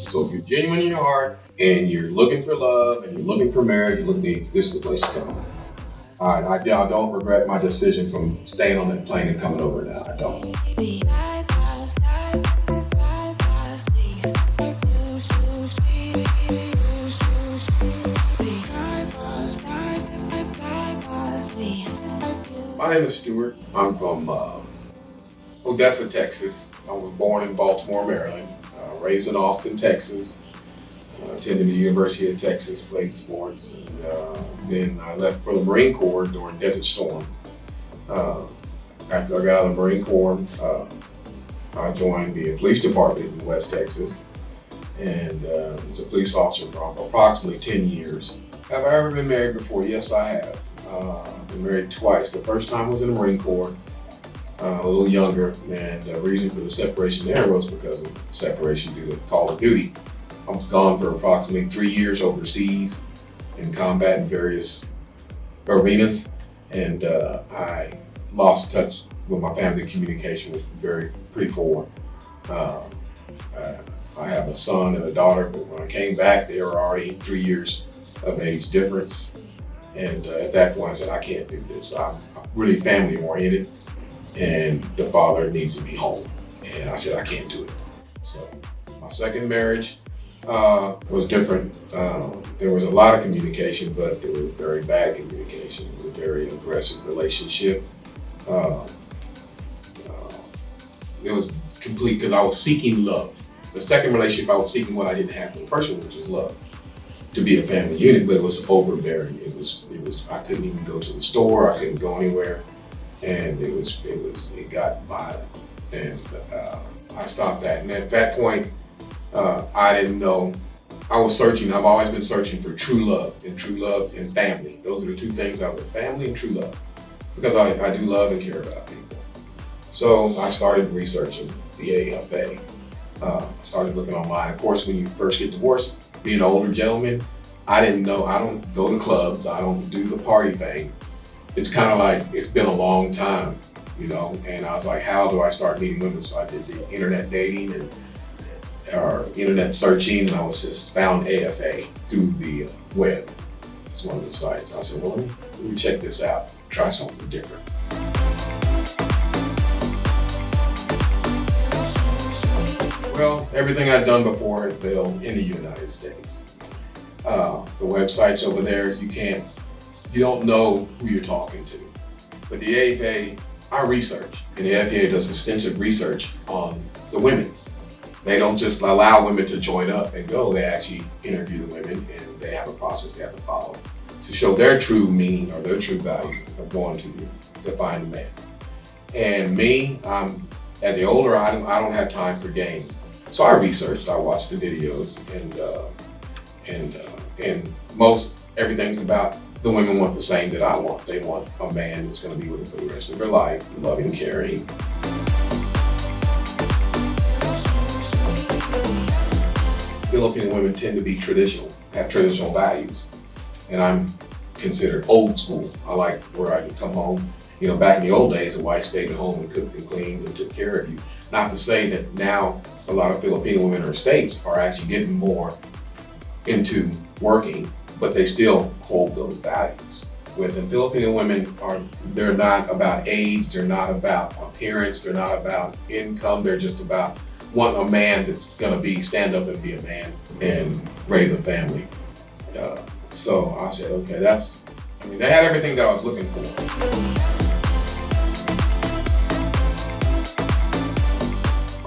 So if you're genuine in your heart and you're looking for love and you're looking for marriage, this is the place to come. All right, I don't regret my decision from staying on that plane and coming over now. I don't. My name is Stuart. I'm from Odessa, Texas. I was born in Baltimore, Maryland. Raised in Austin, Texas. Attended the University of Texas, played sports, and then I left for the Marine Corps during Desert Storm. After I got out of the Marine Corps, I joined the police department in West Texas, and was a police officer for approximately 10 years. Have I ever been married before? Yes, I have. I've been married twice. The first time was in the Marine Corps, a little younger, and the reason for the separation there was because of separation due to call of duty. I was gone for approximately 3 years overseas in combat in various arenas, and I lost touch with my family. Communication was pretty poor. I have a son and a daughter, but when I came back, they were already 3 years of age difference. And at that point, I said, I can't do this. I'm really family oriented, and the father needs to be home. And I said, I can't do it. So my second marriage was different. There was a lot of communication, but there was very bad communication. It was a very aggressive relationship. It was complete because I was seeking love. The second relationship, I was seeking what I didn't have from the first one, which was love, to be a family unit, but it was overbearing. It was. I couldn't even go to the store. I couldn't go anywhere, and it got violent, and I stopped that. And at that point, I didn't know. I was searching. I've always been searching for true love and family. Those are the two things out there: family and true love, because I do love and care about people. So I started researching the AFA. I started looking online. Of course, when you first get divorced, being an older gentleman, I didn't know. I don't go to clubs. I don't do the party thing. It's kind of like, it's been a long time, and I was like, how do I start meeting women? So I did the internet dating or internet searching, and I was just found AFA through the web. It's one of the sites. I said, well, let me check this out, try something different. Well, everything I'd done before had failed in the United States. The websites over there, you don't know who you're talking to. But the AFA, I research, and the AFA does extensive research on the women. They don't just allow women to join up and go, they actually interview the women, and they have a process they have to follow to show their true meaning or their true value of going to find a man. And me, as the older, I don't have time for games. So I researched, I watched the videos, and most everything's about the women want the same that I want. They want a man that's going to be with them for the rest of their life, loving, caring. Filipino women tend to be traditional, have traditional values, and I'm considered old school. I like where I can come home. Back in the old days, a wife stayed at home and cooked and cleaned and took care of you. Not to say that now a lot of Filipino women in our states are actually getting more into working, but they still hold those values. Within Filipino women, they're not about age, they're not about appearance, they're not about income, they're just about wanting a man that's gonna stand up and be a man and raise a family. So I said, okay, they had everything that I was looking for.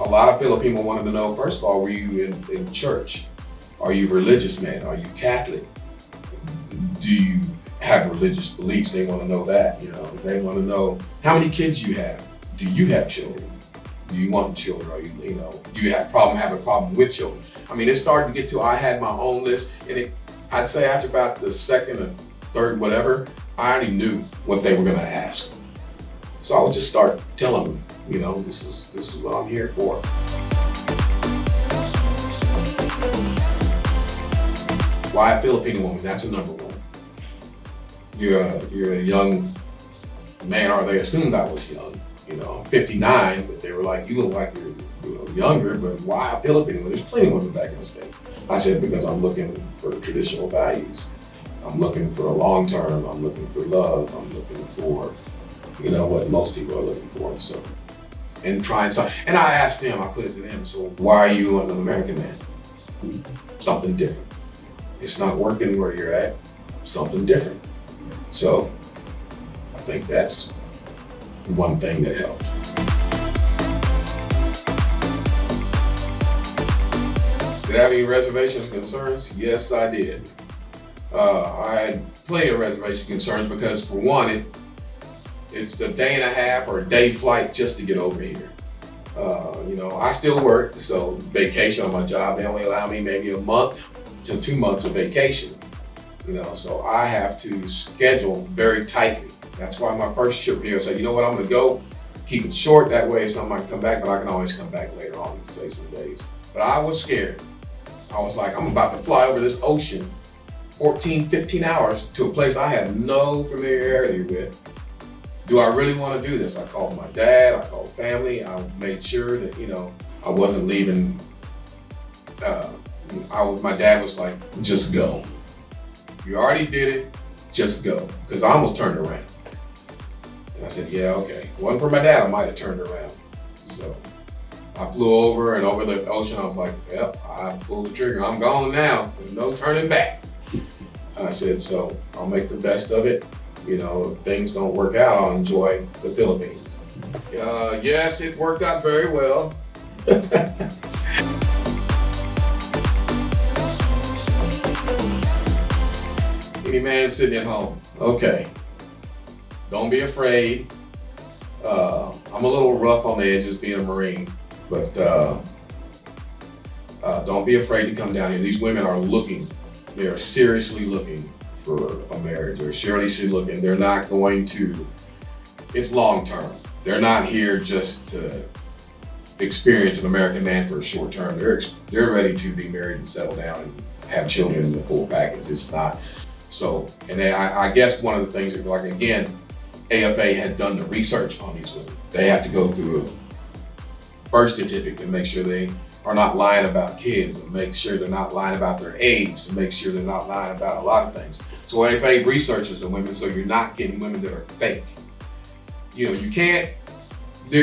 A lot of Filipino wanted to know, first of all, were you in church? Are you a religious man? Are you Catholic? Do you have religious beliefs? They want to know that. They want to know how many kids you have. Do you have children? Do you want children? Or do you have a problem with children? It started to get to, I had my own list, and I'd say after about the second or third, whatever, I already knew what they were going to ask. So I would just start telling them, this is what I'm here for. Why a Filipino woman? That's a number one. You're a young man, or they assumed I was young. I'm 59, but they were like, you look like you're younger, but why a Filipino? There's plenty of women back in the state. I said, because I'm looking for traditional values. I'm looking for a long term. I'm looking for love. I'm looking for, what most people are looking for. So, and trying something. And I asked them, I put it to them, so why are you an American man? Something different. It's not working where you're at. Something different. So, I think that's one thing that helped. Did I have any reservations and concerns? Yes, I did. I had plenty of reservation concerns because, for one, it's a day and a half or a day flight just to get over here. I still work, so vacation on my job, they only allow me maybe a month to 2 months of vacation. So I have to schedule very tightly. That's why my first trip here, I said, you know what, I'm gonna go, keep it short, that way somebody can come back, but I can always come back later on and say some days. But I was scared. I was like, I'm about to fly over this ocean 14, 15 hours to a place I have no familiarity with. Do I really want to do this? I called my dad, I called family, I made sure that, I wasn't leaving. My dad was like, just go. You already did it, just go. Because I almost turned around. And I said, yeah, okay. If it wasn't for my dad, I might have turned around. So I flew over, and over the ocean, I was like, yep, I pulled the trigger. I'm gone now. There's no turning back. I said, so I'll make the best of it. If things don't work out, I'll enjoy the Philippines. Yes, it worked out very well. Any man sitting at home, okay. Don't be afraid. I'm a little rough on the edges being a Marine, but don't be afraid to come down here. These women are looking. They are seriously looking for a marriage. They're seriously looking. They're not going to, it's long term. They're not here just to experience an American man for a short term. They're ready to be married and settle down and have children in the full package. It's not. So, and I guess one of the things that, like, again, AFA had done the research on these women. They have to go through a birth certificate to make sure they are not lying about kids, and make sure they're not lying about their age, to make sure they're not lying about a lot of things. So AFA researches the women, so you're not getting women that are fake. You can't,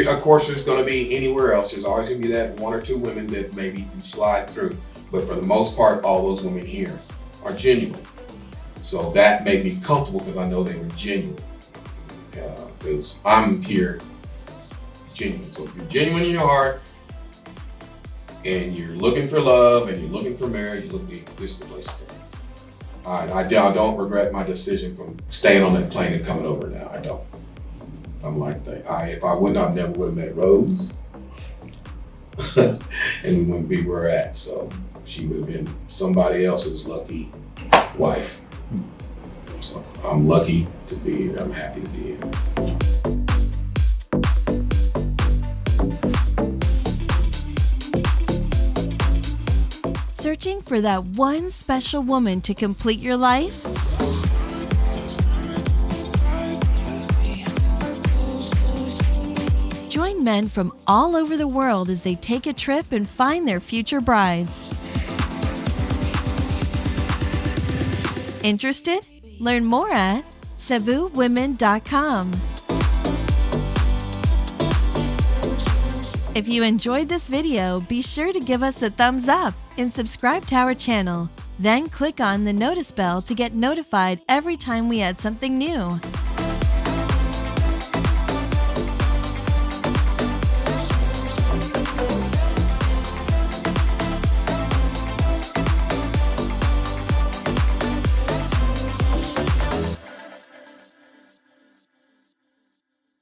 of course there's gonna be anywhere else, there's always gonna be that one or two women that maybe can slide through. But for the most part, all those women here are genuine. So that made me comfortable because I know they were genuine. Because I'm here genuine. So if you're genuine in your heart, and you're looking for love, and you're looking for marriage, this is the place to go. I don't regret my decision from staying on that plane and coming over now. I don't. I'm like, if I wouldn't, I never would have met Rose, and we wouldn't be where we're at. So she would have been somebody else's lucky wife. So I'm lucky to be here. I'm happy to be here. Searching for that one special woman to complete your life? Join men from all over the world as they take a trip and find their future brides. Interested? Learn more at cebuwomen.com. If you enjoyed this video, be sure to give us a thumbs up and subscribe to our channel. Then click on the notice bell to get notified every time we add something new.